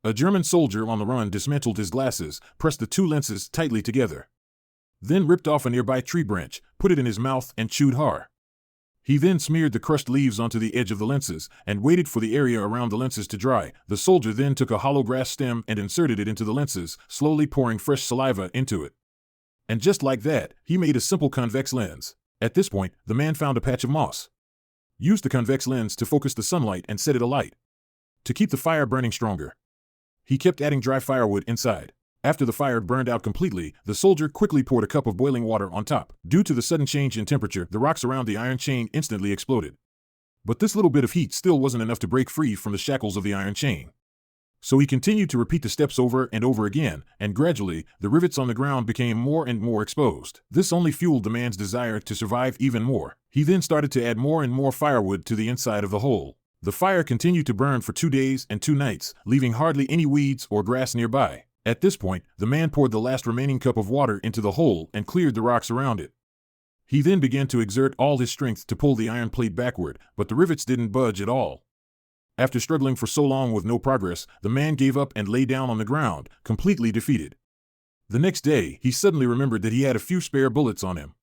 A German soldier on the run dismantled his glasses, pressed the two lenses tightly together. Then ripped off a nearby tree branch, put it in his mouth, and chewed hard. He then smeared the crushed leaves onto the edge of the lenses and waited for the area around the lenses to dry. The soldier then took a hollow grass stem and inserted it into the lenses, slowly pouring fresh saliva into it. And just like that, he made a simple convex lens. At this point, the man found a patch of moss. Used the convex lens to focus the sunlight and set it alight. To keep the fire burning stronger, he kept adding dry firewood inside. After the fire burned out completely, the soldier quickly poured a cup of boiling water on top. Due to the sudden change in temperature, the rocks around the iron chain instantly exploded. But this little bit of heat still wasn't enough to break free from the shackles of the iron chain. So he continued to repeat the steps over and over again, and gradually, the rivets on the ground became more and more exposed. This only fueled the man's desire to survive even more. He then started to add more and more firewood to the inside of the hole. The fire continued to burn for 2 days and 2 nights, leaving hardly any weeds or grass nearby. At this point, the man poured the last remaining cup of water into the hole and cleared the rocks around it. He then began to exert all his strength to pull the iron plate backward, but the rivets didn't budge at all. After struggling for so long with no progress, the man gave up and lay down on the ground, completely defeated. The next day, he suddenly remembered that he had a few spare bullets on him.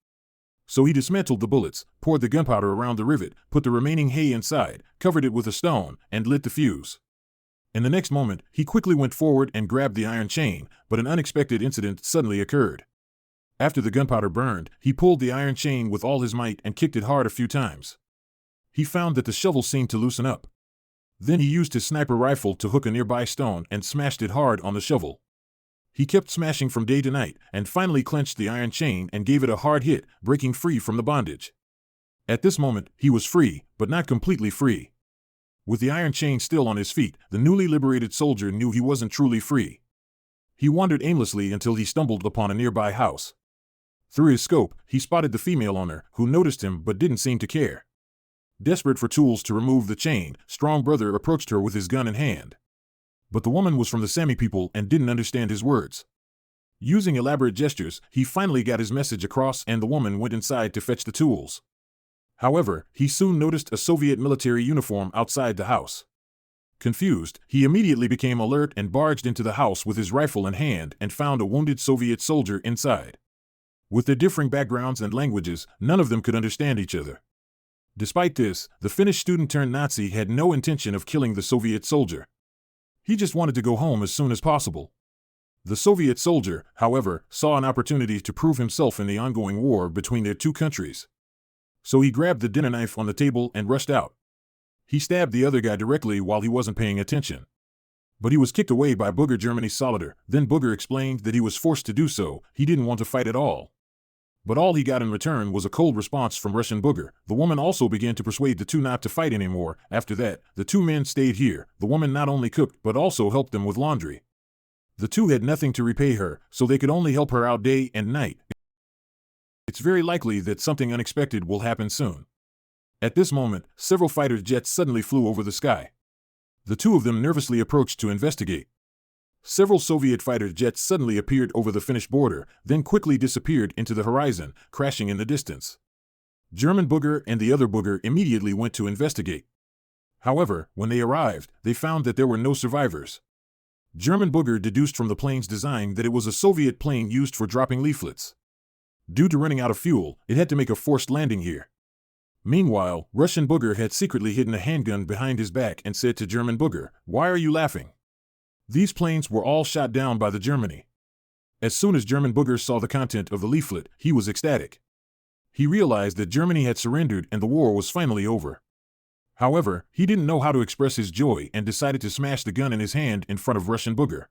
So he dismantled the bullets, poured the gunpowder around the rivet, put the remaining hay inside, covered it with a stone, and lit the fuse. In the next moment, he quickly went forward and grabbed the iron chain, but an unexpected incident suddenly occurred. After the gunpowder burned, he pulled the iron chain with all his might and kicked it hard a few times. He found that the shovel seemed to loosen up. Then he used his sniper rifle to hook a nearby stone and smashed it hard on the shovel. He kept smashing from day to night, and finally clenched the iron chain and gave it a hard hit, breaking free from the bondage. At this moment, he was free, but not completely free. With the iron chain still on his feet, the newly liberated soldier knew he wasn't truly free. He wandered aimlessly until he stumbled upon a nearby house. Through his scope, he spotted the female owner, who noticed him but didn't seem to care. Desperate for tools to remove the chain, Strong Brother approached her with his gun in hand. But the woman was from the Sami people and didn't understand his words. Using elaborate gestures, he finally got his message across, and the woman went inside to fetch the tools. However, he soon noticed a Soviet military uniform outside the house. Confused, he immediately became alert and barged into the house with his rifle in hand and found a wounded Soviet soldier inside. With their differing backgrounds and languages, none of them could understand each other. Despite this, the Finnish student-turned-Nazi had no intention of killing the Soviet soldier. He just wanted to go home as soon as possible. The Soviet soldier, however, saw an opportunity to prove himself in the ongoing war between their two countries. So he grabbed the dinner knife on the table and rushed out. He stabbed the other guy directly while he wasn't paying attention. But he was kicked away by Booger Germany's Solider. Then Booger explained that he was forced to do so, he didn't want to fight at all. But all he got in return was a cold response from Russian Booger. The woman also began to persuade the two not to fight anymore. After that, the two men stayed here. The woman not only cooked but also helped them with laundry. The two had nothing to repay her, so they could only help her out day and night. It's very likely that something unexpected will happen soon. At this moment, several fighter jets suddenly flew over the sky. The two of them nervously approached to investigate. Several Soviet fighter jets suddenly appeared over the Finnish border, then quickly disappeared into the horizon, crashing in the distance. German Booger and the other Booger immediately went to investigate. However, when they arrived, they found that there were no survivors. German Booger deduced from the plane's design that it was a Soviet plane used for dropping leaflets. Due to running out of fuel, it had to make a forced landing here. Meanwhile, Russian Booger had secretly hidden a handgun behind his back and said to German Booger, "Why are you laughing?" These planes were all shot down by the Germany. As soon as German Booger saw the content of the leaflet, he was ecstatic. He realized that Germany had surrendered and the war was finally over. However, he didn't know how to express his joy and decided to smash the gun in his hand in front of Russian Booger.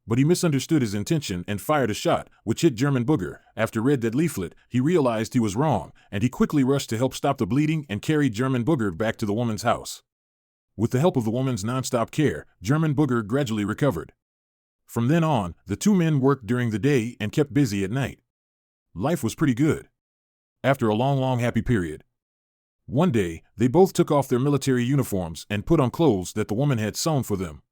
But he misunderstood his intention and fired a shot, which hit German Booger. After read that leaflet, he realized he was wrong, and he quickly rushed to help stop the bleeding and carried German Booger back to the woman's house. With the help of the woman's non-stop care, German Booger gradually recovered. From then on, the two men worked during the day and kept busy at night. Life was pretty good. After a long happy period. One day, they both took off their military uniforms and put on clothes that the woman had sewn for them.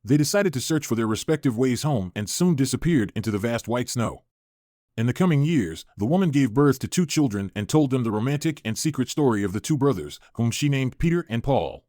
They decided to search for their respective ways home and soon disappeared into the vast white snow. In the coming years, the woman gave birth to 2 children and told them the romantic and secret story of the 2 brothers, whom she named Peter and Paul.